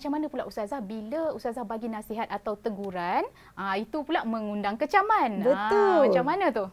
Macam mana pula Ustazah bila Ustazah bagi nasihat atau teguran, itu pula mengundang kecaman. Betul. Macam mana tu?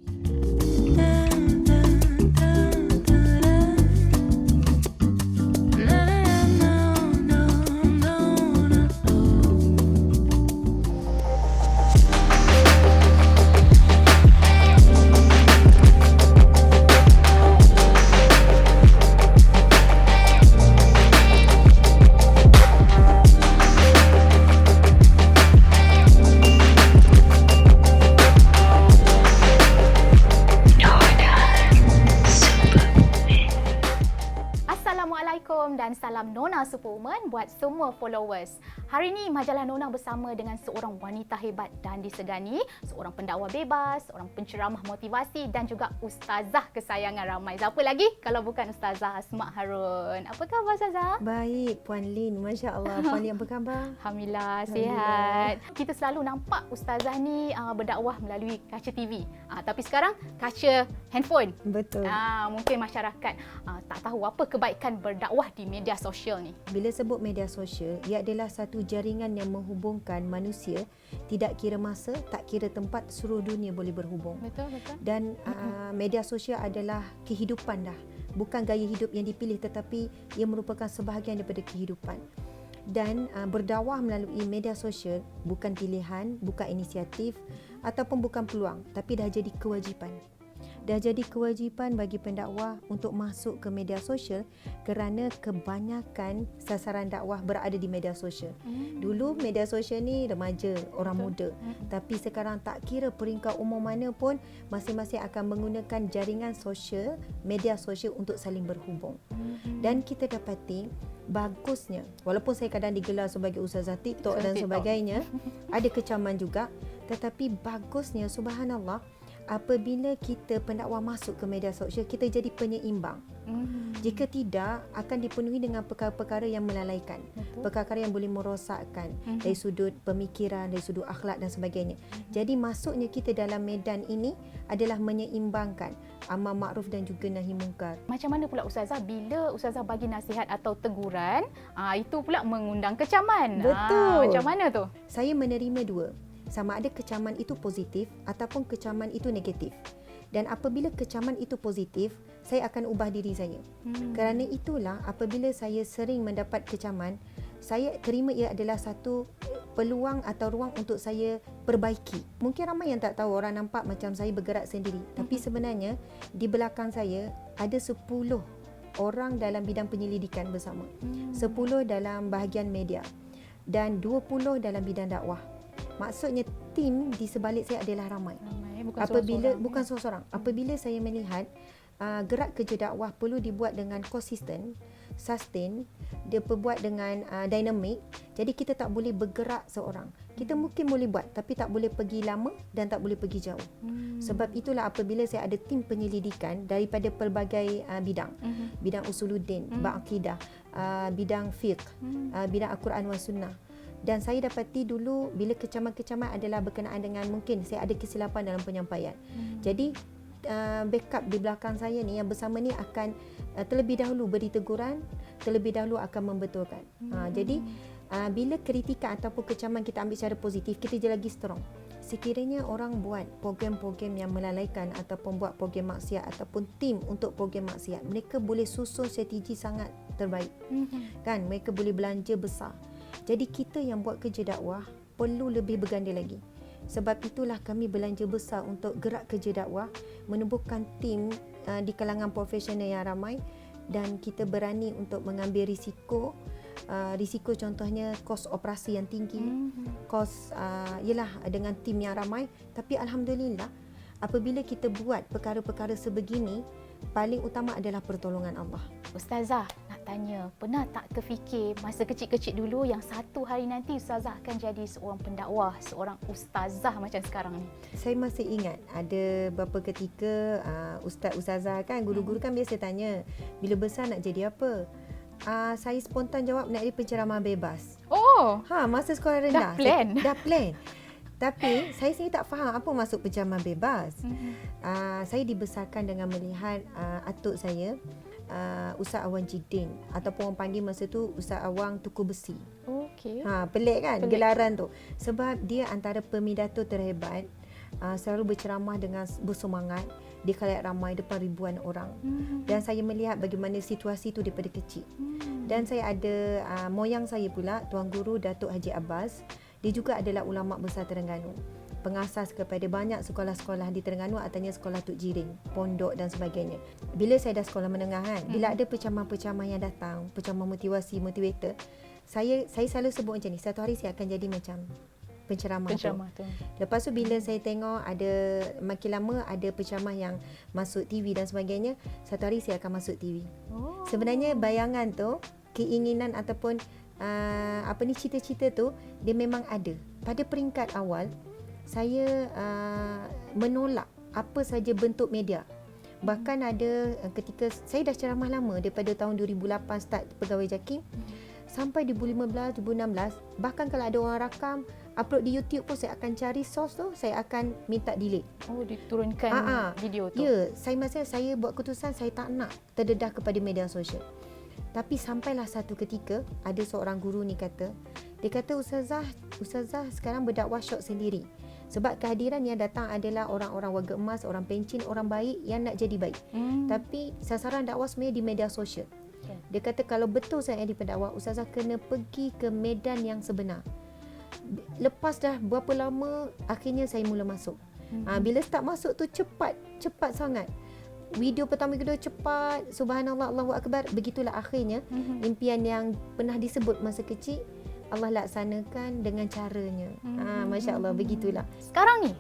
Assalamualaikum dan salam Nona Superwoman buat semua followers. Hari ini majalah Nona bersama dengan seorang wanita hebat dan disegani, seorang pendakwa bebas, seorang penceramah motivasi dan juga ustazah kesayangan ramai. Siapa lagi kalau bukan Ustazah Asma Harun. Apa khabar Ustazah? Baik, Puan Lin. Masya Allah. Puan Lin apa khabar? Alhamdulillah, sihat. Kita selalu nampak Ustazah ni berdakwah melalui kaca TV. Tapi sekarang kaca handphone. Betul. Mungkin masyarakat tak tahu apa kebaikan berdakwah di media sosial ni. Bila sebut media sosial, ia adalah satu jaringan yang menghubungkan manusia, tidak kira masa, tak kira tempat, seluruh dunia boleh berhubung. Betul, betul. Dan media sosial adalah kehidupan dah. Bukan gaya hidup yang dipilih, tetapi ia merupakan sebahagian daripada kehidupan. Dan berdakwah melalui media sosial bukan pilihan, bukan inisiatif ataupun bukan peluang, tapi dah jadi kewajipan. Dah jadi kewajipan bagi pendakwah untuk masuk ke media sosial kerana kebanyakan sasaran dakwah berada di media sosial. Dulu media sosial ni remaja, orang muda. Tapi sekarang tak kira peringkat umur mana pun, masing-masing akan menggunakan jaringan sosial, media sosial untuk saling berhubung. Dan kita dapati bagusnya, walaupun saya kadang digelar sebagai ustazah TikTok dan sebagainya, ada kecaman juga, tetapi bagusnya subhanallah apabila kita pendakwa masuk ke media sosial, kita jadi penyeimbang. Jika tidak, akan dipenuhi dengan perkara-perkara yang melalaikan. Perkara-perkara yang boleh merosakkan dari sudut pemikiran, dari sudut akhlak dan sebagainya. Jadi masuknya kita dalam medan ini adalah menyeimbangkan amar makruf dan juga nahi mungkar. Macam mana pula Ustazah bila Ustazah bagi nasihat atau teguran, itu pula mengundang kecaman. Betul. Macam mana tu? Saya menerima dua. Sama ada kecaman itu positif ataupun kecaman itu negatif. Dan apabila kecaman itu positif, saya akan ubah diri saya. Kerana itulah apabila saya sering mendapat kecaman, saya terima ia adalah satu peluang atau ruang untuk saya perbaiki. Mungkin ramai yang tak tahu, orang nampak macam saya bergerak sendiri. Tapi sebenarnya di belakang saya ada 10 orang dalam bidang penyelidikan bersama. 10 dalam bahagian media dan 20 dalam bidang dakwah. Maksudnya tim di sebalik saya adalah ramai. Bukan seorang-seorang. Apabila saya melihat gerak kerja dakwah perlu dibuat dengan konsisten, sustain, dia perbuat dengan dinamik. Jadi kita tak boleh bergerak seorang. Kita mungkin boleh buat tapi tak boleh pergi lama dan tak boleh pergi jauh. Sebab itulah apabila saya ada tim penyelidikan daripada pelbagai bidang. Bidang usuluddin, bab akidah, bidang fiqh, bidang Al-Quran wa sunnah. Dan saya dapati dulu bila kecaman-kecaman adalah berkenaan dengan mungkin saya ada kesilapan dalam penyampaian. Jadi backup di belakang saya ni yang bersama ni akan terlebih dahulu beri teguran, terlebih dahulu akan membetulkan. Jadi bila kritikan ataupun kecaman kita ambil secara positif, kita jadi lagi strong. Sekiranya orang buat program-program yang melalaikan ataupun buat program maksiat ataupun tim untuk program maksiat, mereka boleh susun strategi sangat terbaik. Kan, mereka boleh belanja besar. Jadi kita yang buat kerja dakwah perlu lebih berganda lagi. Sebab itulah kami belanja besar untuk gerak kerja dakwah, menubuhkan tim di kalangan profesional yang ramai dan kita berani untuk mengambil risiko. Risiko contohnya kos operasi yang tinggi, kos ialah dengan tim yang ramai. Tapi alhamdulillah apabila kita buat perkara-perkara sebegini, paling utama adalah pertolongan Allah. Ustazah, nak tanya, pernah tak terfikir masa kecil-kecil dulu yang satu hari nanti Ustazah akan jadi seorang pendakwah, seorang ustazah macam sekarang ni? Saya masih ingat ada beberapa ketika ustaz-ustazah kan, guru-guru kan biasa tanya, bila besar nak jadi apa? Saya spontan jawab nak jadi penceramah bebas. Oh, Masa sekolah rendah. dah plan. Tapi saya sendiri tak faham apa maksud penceramah bebas. Saya dibesarkan dengan melihat atuk saya Ustaz Awang Jidin, ataupun orang panggil masa tu Ustaz Awang Tuku Besi. Okey. Pelik kan Pelik. gelaran tu. Sebab dia antara pemidato terhebat, selalu berceramah dengan bersemangat di khalayak ramai depan ribuan orang. Dan saya melihat bagaimana situasi tu daripada kecil. Dan saya ada moyang saya pula, Tuan Guru Datuk Haji Abbas. Dia juga adalah ulama besar Terengganu, pengasas kepada banyak sekolah-sekolah di Terengganu, artinya sekolah Tuk Jiring, pondok dan sebagainya. Bila saya dah sekolah menengah kan, bila ada pencamah-pencamah yang datang, pencamah motivasi, motivator, saya selalu sebut macam ni, satu hari saya akan jadi macam penceramah tu. Lepas tu bila saya tengok ada makin lama ada penceramah yang masuk TV dan sebagainya, satu hari saya akan masuk TV. Sebenarnya bayangan tu, keinginan ataupun cita-cita tu dia memang ada. Pada peringkat awal saya menolak apa saja bentuk media. Bahkan ada ketika saya dah ceramah lama daripada tahun 2008 start pegawai JAKIM sampai 2015, 2016, bahkan kalau ada orang rakam upload di YouTube pun saya akan cari source tu, saya akan minta delete. Diturunkan video tu. Ya, saya buat keputusan saya tak nak terdedah kepada media sosial. Tapi sampailah satu ketika ada seorang guru ni kata, dia kata Ustazah sekarang berdakwah syok sendiri. Sebab kehadiran yang datang adalah orang-orang warga emas, orang pencin, orang baik yang nak jadi baik. Tapi sasaran dakwah sebenarnya di media sosial. Dia kata kalau betul saya di pendakwah, Ustazah kena pergi ke medan yang sebenar. Lepas dah berapa lama, akhirnya saya mula masuk. Bila start masuk tu cepat sangat. Video pertama kedua cepat, subhanallah, Allahu akbar. Begitulah akhirnya impian yang pernah disebut masa kecil Allah laksanakan dengan caranya. Masya-Allah, begitulah. Sekarang ni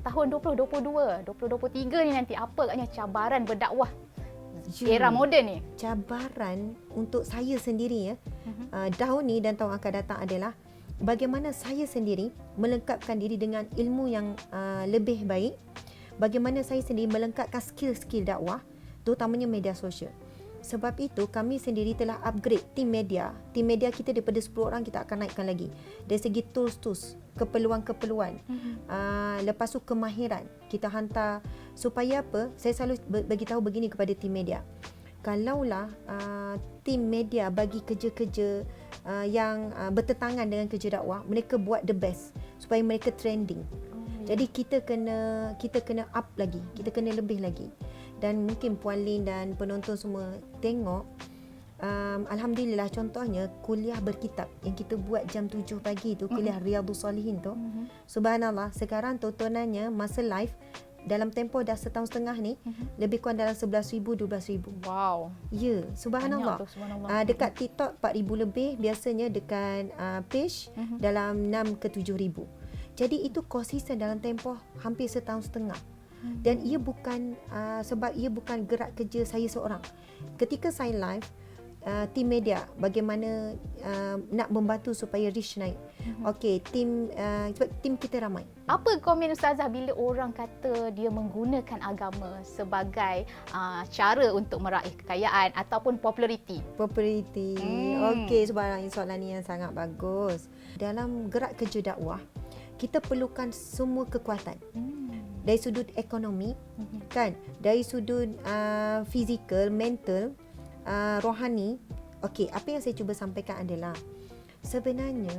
tahun 2022, 2023 ni nanti apa agaknya cabaran berdakwah era moden ni? Cabaran untuk saya sendiri tahun ni dan tahun akan datang adalah bagaimana saya sendiri melengkapkan diri dengan ilmu yang lebih baik. Bagaimana saya sendiri melengkapkan skill-skill dakwah, terutamanya media sosial. Sebab itu kami sendiri telah upgrade tim media. Tim media kita daripada 10 orang kita akan naikkan lagi. Dari segi tools, keperluan-keperluan. Lepas tu kemahiran. Kita hantar supaya apa? Saya selalu bagi tahu begini kepada tim media. Kalaulah tim media bagi kerja-kerja yang bertentangan dengan kerja dakwah, mereka buat the best supaya mereka trending. Jadi kita kena up lagi, kita kena lebih lagi. Dan mungkin Puan Lin dan penonton semua tengok, alhamdulillah contohnya kuliah berkitab yang kita buat jam 7 pagi tu, kuliah Riyadhus Salihin tu. Subhanallah, sekarang tontonannya masa live dalam tempoh dah setahun setengah ni lebih kurang dalam 11,000, 12,000. Wow. Ya, subhanallah. Dekat TikTok 4,000 lebih, biasanya dekat page dalam 6 ke 7,000. Jadi itu konsisten dalam tempoh hampir setahun setengah. Dan ia bukan sebab ia bukan gerak kerja saya seorang. Ketika saya live, tim media bagaimana nak membantu supaya reach naik. Okey, sebab tim kita ramai. Apa komen Ustazah bila orang kata dia menggunakan agama sebagai cara untuk meraih kekayaan ataupun populariti? Populariti. Okey, subhanallah, soalan ni yang sangat bagus. Dalam gerak kerja dakwah, kita perlukan semua kekuatan. Dari sudut ekonomi, kan, dari sudut fizikal, mental, rohani. Okey, apa yang saya cuba sampaikan adalah sebenarnya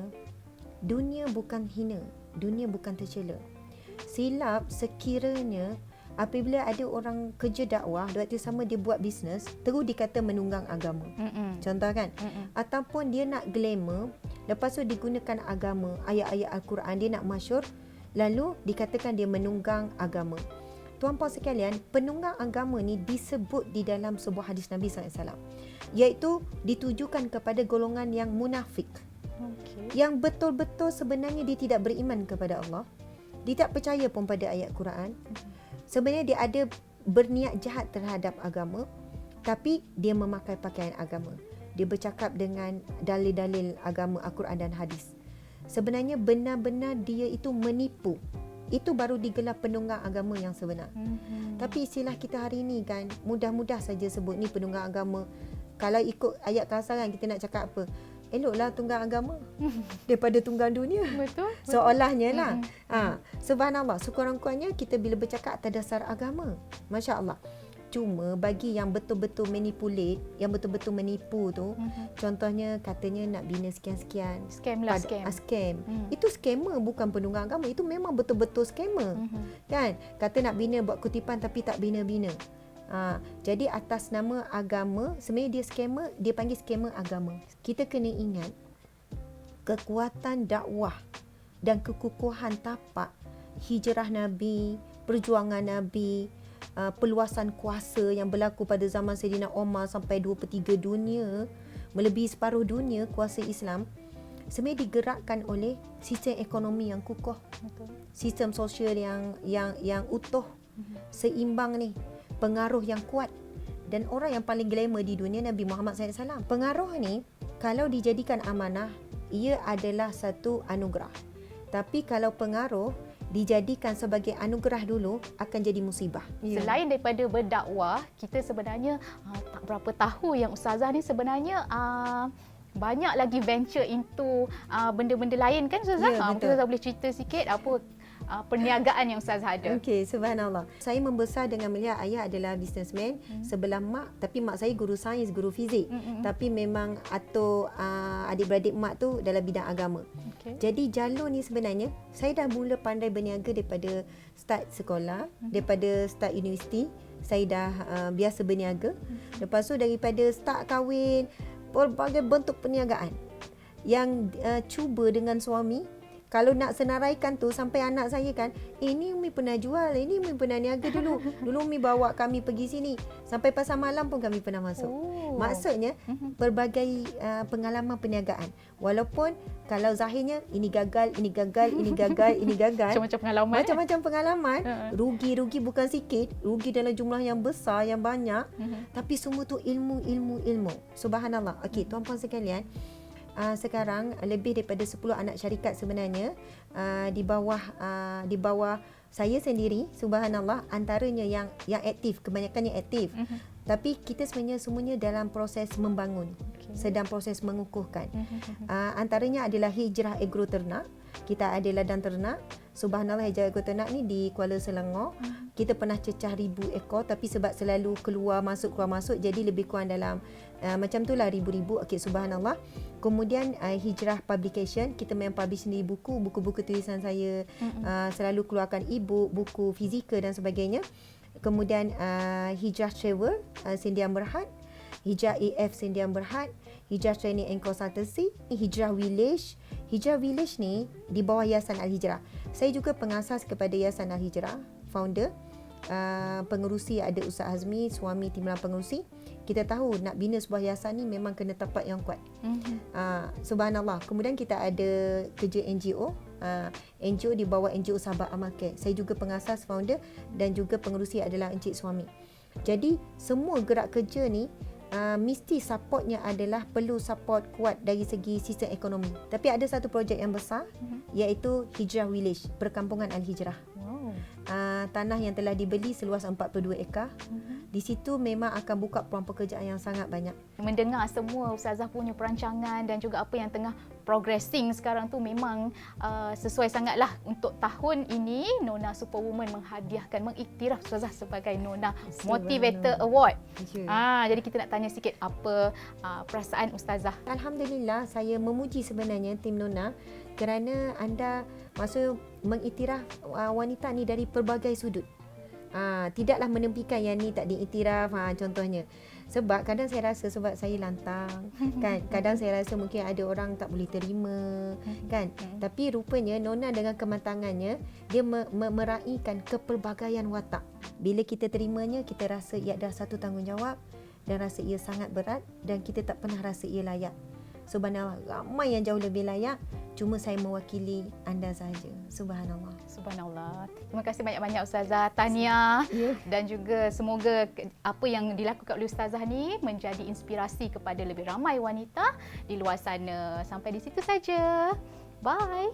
dunia bukan hina, dunia bukan tercela. Silap sekiranya apabila ada orang kerja dakwah, waktu sama dia buat bisnes, terus dikata menunggang agama. Contoh kan? Ataupun dia nak glamour, lepas tu digunakan agama, ayat-ayat Al-Quran, dia nak masyhur, lalu dikatakan dia menunggang agama. Tuan-puan sekalian, penunggang agama ni disebut di dalam sebuah hadis Nabi SAW, iaitu ditujukan kepada golongan yang munafik. Yang betul-betul sebenarnya dia tidak beriman kepada Allah, dia tak percaya pun pada ayat Quran. Sebenarnya dia ada berniat jahat terhadap agama, tapi dia memakai pakaian agama. Dia bercakap dengan dalil-dalil agama Al-Quran dan hadis. Sebenarnya benar-benar dia itu menipu. Itu baru digelar penunggang agama yang sebenar. Tapi istilah kita hari ini kan, mudah-mudah saja sebut ni penunggang agama. Kalau ikut ayat kasaran kita nak cakap apa? Eloklah tunggang agama daripada tunggang dunia. Betul. Seolahnya lah. Subhanallah, sekurang-kurangnya kita bila bercakap atas dasar agama, Masya Allah. Cuma bagi yang betul-betul manipulate, yang betul-betul menipu tu, contohnya katanya nak bina sekian-sekian. Scam lah, scam. Scam. Itu scammer, bukan penunggang agama. Itu memang betul-betul scammer. Kan? Kata nak bina buat kutipan tapi tak bina-bina. Jadi atas nama agama, sebenarnya dia scammer, dia panggil scammer agama. Kita kena ingat, kekuatan dakwah dan kekukuhan tapak hijrah Nabi, perjuangan Nabi, peluasan kuasa yang berlaku pada zaman Saidina Umar sampai 2/3 dunia, melebihi separuh dunia kuasa Islam, sebenarnya digerakkan oleh sistem ekonomi yang kukuh. Betul. Sistem sosial yang utuh, seimbang ni, pengaruh yang kuat. Dan orang yang paling glamour di dunia Nabi Muhammad SAW. Pengaruh ni kalau dijadikan amanah, ia adalah satu anugerah. Tapi kalau pengaruh dijadikan sebagai anugerah dulu, akan jadi musibah. Selain daripada berdakwah, kita sebenarnya tak berapa tahu yang Ustazah ni sebenarnya banyak lagi venture into benda-benda lain kan Ustazah? Mungkin Ustazah boleh cerita sikit apa perniagaan yang Ustazah ada. Okey, subhanallah. Saya membesar dengan melihat ayah adalah businessman, sebelah mak, tapi mak saya guru sains, guru fizik. Tapi memang atau adik-beradik mak tu dalam bidang agama. Okay. Jadi jalur ni sebenarnya saya dah mula pandai berniaga daripada start sekolah, daripada start universiti, saya dah biasa berniaga. Lepas tu daripada start kahwin, berbagai bentuk perniagaan yang cuba dengan suami. Kalau nak senaraikan tu sampai anak saya kan, ni Umi pernah jual, ini Umi pernah niaga dulu. Dulu Umi bawa kami pergi sini. Sampai pasar malam pun kami pernah masuk. Maksudnya berbagai pengalaman perniagaan. Walaupun kalau zahirnya ini gagal, ini gagal, ini gagal, ini gagal. Macam-macam pengalaman. Macam-macam pengalaman. Rugi bukan sikit, rugi dalam jumlah yang besar, yang banyak. Tapi semua tu ilmu. Subhanallah. Okey, tuan-puan sekalian, sekarang lebih daripada 10 anak syarikat sebenarnya di bawah saya sendiri, subhanallah, antaranya yang aktif, kebanyakannya aktif. Tapi kita sebenarnya semuanya dalam proses membangun, sedang proses mengukuhkan. Antaranya adalah Hijrah Agroternak. Kita ada ladang ternak. Subhanallah, Hijrah Agroternak ni di Kuala Selangor. Kita pernah cecah 1,000 ekor, tapi sebab selalu keluar masuk jadi lebih kurang dalam macam tu lah, ribu-ribu. Okey, subhanallah. Kemudian Hijrah Publication, kita memang publish sendiri buku-buku tulisan saya, selalu keluarkan e-book, buku fizikal dan sebagainya. Kemudian Hijrah Travel, Sindian Berhad, Hijrah AF Sindian Berhad, Hijrah Training and Consultancy, Hijrah Village. Hijrah Village ni di bawah Yayasan Al-Hijrah. Saya juga pengasas kepada Yayasan Al-Hijrah, founder. Pengerusi ada Ustaz Azmi, suami timbalan pengerusi. Kita tahu nak bina sebuah yayasan ni memang kena tapak yang kuat. Subhanallah. Kemudian kita ada kerja NGO. NGO di bawah NGO Sahabat Amal Care. Saya juga pengasas, founder, dan juga pengerusi adalah encik suami. Jadi semua gerak kerja ni mesti supportnya adalah perlu support kuat dari segi sistem ekonomi. Tapi ada satu projek yang besar, iaitu Hijrah Village, Perkampungan Al-Hijrah. Tanah yang telah dibeli seluas 42 ekar. Di situ memang akan buka peluang pekerjaan yang sangat banyak. Mendengar semua Ustazah punya perancangan dan juga apa yang tengah progressing sekarang tu memang sesuai sangatlah untuk tahun ini Nona Superwoman menghadiahkan, mengiktiraf Ustazah sebagai Nona Motivator Award. Jadi kita nak tanya sikit apa perasaan Ustazah. Alhamdulillah, saya memuji sebenarnya tim Nona kerana anda maksud mengiktiraf wanita ni dari pelbagai sudut. Tidaklah menempikan yang ni tak diiktiraf, contohnya. Sebab kadang saya rasa sebab saya lantang, kan. Kadang saya rasa mungkin ada orang tak boleh terima, kan. Tapi rupanya Nona dengan kematangannya, dia meraihkan kepelbagaian watak. Bila kita terimanya, kita rasa ia adalah satu tanggungjawab dan rasa ia sangat berat dan kita tak pernah rasa ia layak. Subhanallah, ramai yang jauh lebih layak, cuma saya mewakili anda saja. Subhanallah. Subhanallah. Terima kasih banyak-banyak Ustazah, tahniah. Dan juga semoga apa yang dilakukan oleh Ustazah ni menjadi inspirasi kepada lebih ramai wanita di luar sana. Sampai di situ saja. Bye.